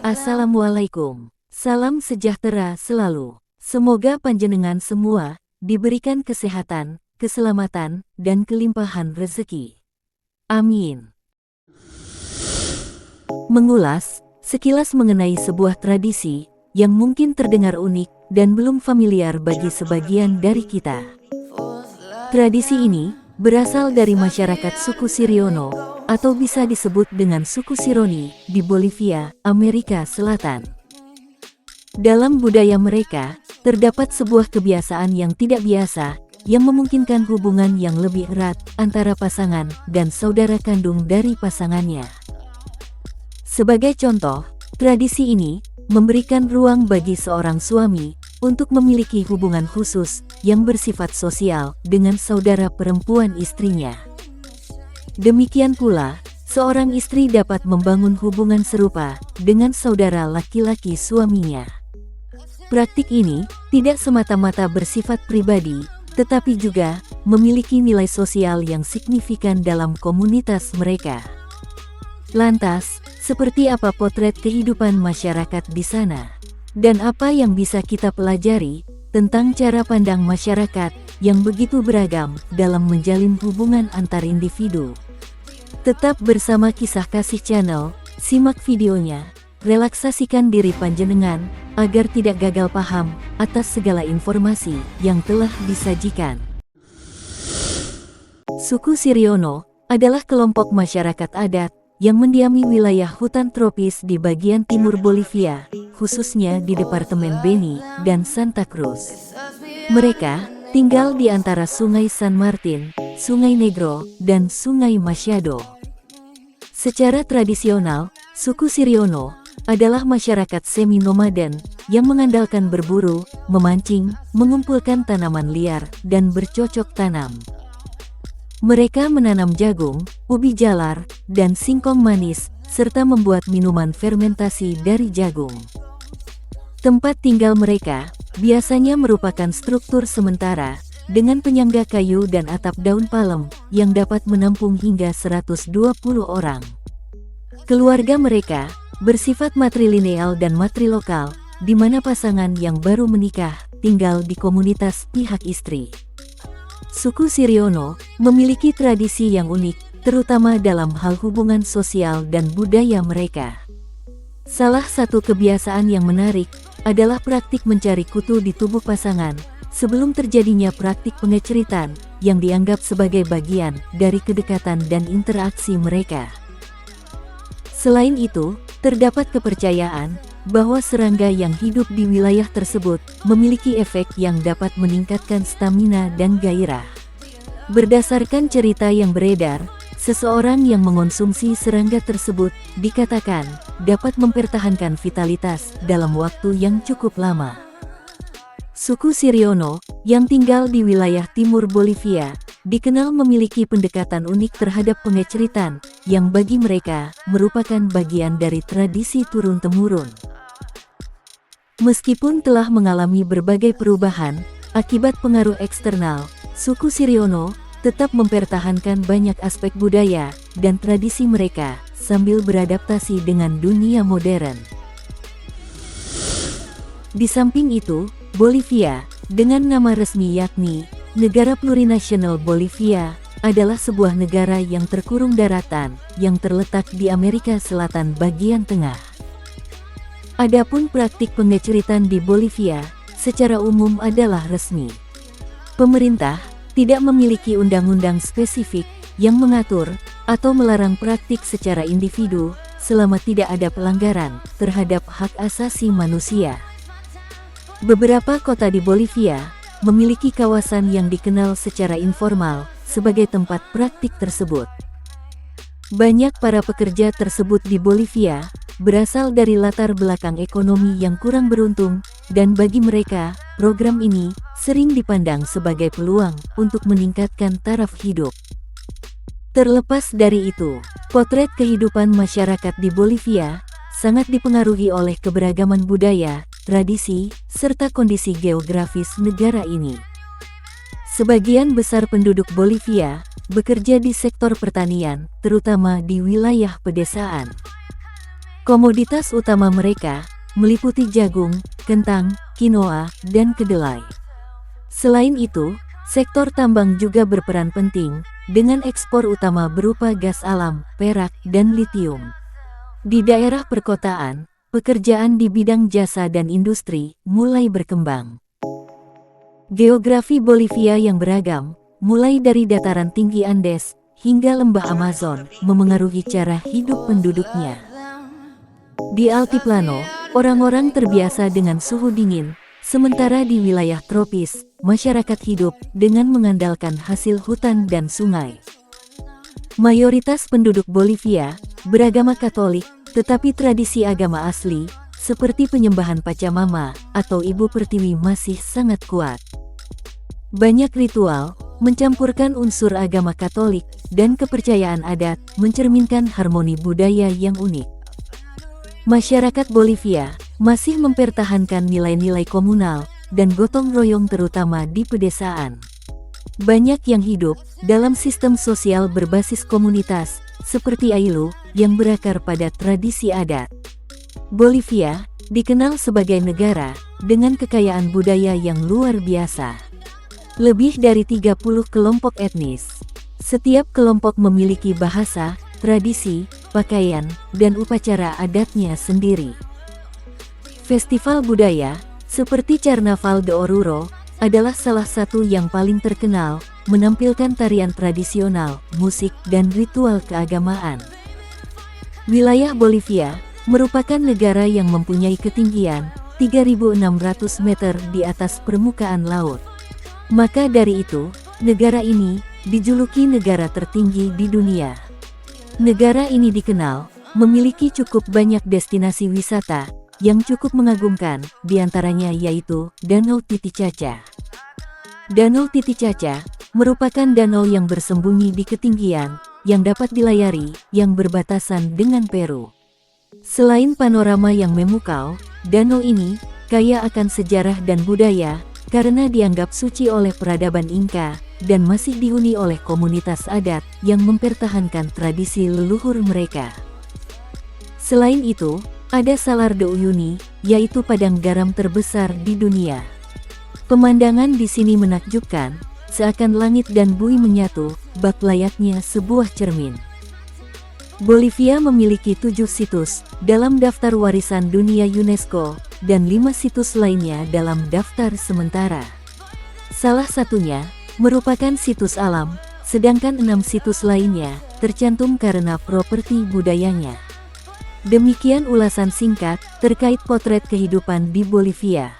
Assalamualaikum. Salam sejahtera selalu. Semoga panjenengan semua diberikan kesehatan, keselamatan, dan kelimpahan rezeki. Amin. Mengulas sekilas mengenai sebuah tradisi yang mungkin terdengar unik dan belum familiar bagi sebagian dari kita. Tradisi ini berasal dari masyarakat suku Siriono, atau bisa disebut dengan suku Sironi, di Bolivia, Amerika Selatan. Dalam budaya mereka, terdapat sebuah kebiasaan yang tidak biasa, yang memungkinkan hubungan yang lebih erat antara pasangan dan saudara kandung dari pasangannya. Sebagai contoh, tradisi ini memberikan ruang bagi seorang suami untuk memiliki hubungan khusus yang bersifat sosial dengan saudara perempuan istrinya. Demikian pula, seorang istri dapat membangun hubungan serupa dengan saudara laki-laki suaminya. Praktik ini tidak semata-mata bersifat pribadi, tetapi juga memiliki nilai sosial yang signifikan dalam komunitas mereka. Lantas, seperti apa potret kehidupan masyarakat di sana? Dan apa yang bisa kita pelajari tentang cara pandang masyarakat yang begitu beragam dalam menjalin hubungan antar individu? Tetap bersama Kisah Kasih Channel, simak videonya, relaksasikan diri panjenengan agar tidak gagal paham atas segala informasi yang telah disajikan. Suku Siriono adalah kelompok masyarakat adat yang mendiami wilayah hutan tropis di bagian timur Bolivia, khususnya di Departemen Beni dan Santa Cruz. Mereka tinggal di antara Sungai San Martin, Sungai Negro, dan Sungai Machado. Secara tradisional, suku Siriono adalah masyarakat semi-nomaden yang mengandalkan berburu, memancing, mengumpulkan tanaman liar, dan bercocok tanam. Mereka menanam jagung, ubi jalar, dan singkong manis, serta membuat minuman fermentasi dari jagung. Tempat tinggal mereka biasanya merupakan struktur sementara dengan penyangga kayu dan atap daun palem yang dapat menampung hingga 120 orang. Keluarga mereka bersifat matrilineal dan matrilokal, di mana pasangan yang baru menikah tinggal di komunitas pihak istri. Suku Siriono memiliki tradisi yang unik, terutama dalam hal hubungan sosial dan budaya mereka. Salah satu kebiasaan yang menarik adalah praktik mencari kutu di tubuh pasangan sebelum terjadinya praktik pengeceritan yang dianggap sebagai bagian dari kedekatan dan interaksi mereka. Selain itu, terdapat kepercayaan bahwa serangga yang hidup di wilayah tersebut memiliki efek yang dapat meningkatkan stamina dan gairah. Berdasarkan cerita yang beredar, seseorang yang mengonsumsi serangga tersebut dikatakan dapat mempertahankan vitalitas dalam waktu yang cukup lama. Suku Siriono yang tinggal di wilayah timur Bolivia dikenal memiliki pendekatan unik terhadap pengeceritan yang bagi mereka merupakan bagian dari tradisi turun-temurun. Meskipun telah mengalami berbagai perubahan akibat pengaruh eksternal, suku Siriono tetap mempertahankan banyak aspek budaya dan tradisi mereka sambil beradaptasi dengan dunia modern. Di samping itu, Bolivia, dengan nama resmi yakni Negara Plurinasional Bolivia, adalah sebuah negara yang terkurung daratan yang terletak di Amerika Selatan bagian tengah. Adapun praktik pengeceritan di Bolivia secara umum adalah resmi. Pemerintah tidak memiliki undang-undang spesifik yang mengatur atau melarang praktik secara individu selama tidak ada pelanggaran terhadap hak asasi manusia. Beberapa kota di Bolivia memiliki kawasan yang dikenal secara informal sebagai tempat praktik tersebut. Banyak para pekerja tersebut di Bolivia berasal dari latar belakang ekonomi yang kurang beruntung, dan bagi mereka, program ini sering dipandang sebagai peluang untuk meningkatkan taraf hidup. Terlepas dari itu, potret kehidupan masyarakat di Bolivia sangat dipengaruhi oleh keberagaman budaya, tradisi, serta kondisi geografis negara ini. Sebagian besar penduduk Bolivia bekerja di sektor pertanian, terutama di wilayah pedesaan. Komoditas utama mereka meliputi jagung, kentang, quinoa, dan kedelai. Selain itu, sektor tambang juga berperan penting, dengan ekspor utama berupa gas alam, perak, dan litium. Di daerah perkotaan, pekerjaan di bidang jasa dan industri mulai berkembang. Geografi Bolivia yang beragam, mulai dari dataran tinggi Andes hingga lembah Amazon, memengaruhi cara hidup penduduknya. Di Altiplano, orang-orang terbiasa dengan suhu dingin, sementara di wilayah tropis, masyarakat hidup dengan mengandalkan hasil hutan dan sungai. Mayoritas penduduk Bolivia beragama Katolik, tetapi tradisi agama asli, seperti penyembahan Pachamama atau Ibu Pertiwi masih sangat kuat. Banyak ritual mencampurkan unsur agama Katolik dan kepercayaan adat, mencerminkan harmoni budaya yang unik. Masyarakat Bolivia masih mempertahankan nilai-nilai komunal dan gotong royong terutama di pedesaan. Banyak yang hidup dalam sistem sosial berbasis komunitas, seperti Ailu, yang berakar pada tradisi adat. Bolivia dikenal sebagai negara dengan kekayaan budaya yang luar biasa. Lebih dari 30 kelompok etnis. Setiap kelompok memiliki bahasa, tradisi, pakaian, dan upacara adatnya sendiri. Festival budaya, seperti Carnaval de Oruro, adalah salah satu yang paling terkenal, menampilkan tarian tradisional, musik, dan ritual keagamaan. Wilayah Bolivia merupakan negara yang mempunyai ketinggian 3.600 meter di atas permukaan laut. Maka dari itu, negara ini dijuluki negara tertinggi di dunia. Negara ini dikenal memiliki cukup banyak destinasi wisata yang cukup mengagumkan, diantaranya yaitu Danau Titicaca. Danau Titicaca merupakan danau yang bersembunyi di ketinggian, yang dapat dilayari, yang berbatasan dengan Peru. Selain panorama yang memukau, danau ini kaya akan sejarah dan budaya, karena dianggap suci oleh peradaban Inca, dan masih dihuni oleh komunitas adat yang mempertahankan tradisi leluhur mereka. Selain itu, ada Salar de Uyuni, yaitu padang garam terbesar di dunia. Pemandangan di sini menakjubkan, seakan langit dan bumi menyatu, bak layaknya sebuah cermin. Bolivia memiliki 7 situs dalam daftar warisan dunia UNESCO, dan 5 situs lainnya dalam daftar sementara. Salah satunya merupakan situs alam, sedangkan 6 situs lainnya tercantum karena properti budayanya. Demikian ulasan singkat terkait potret kehidupan di Bolivia.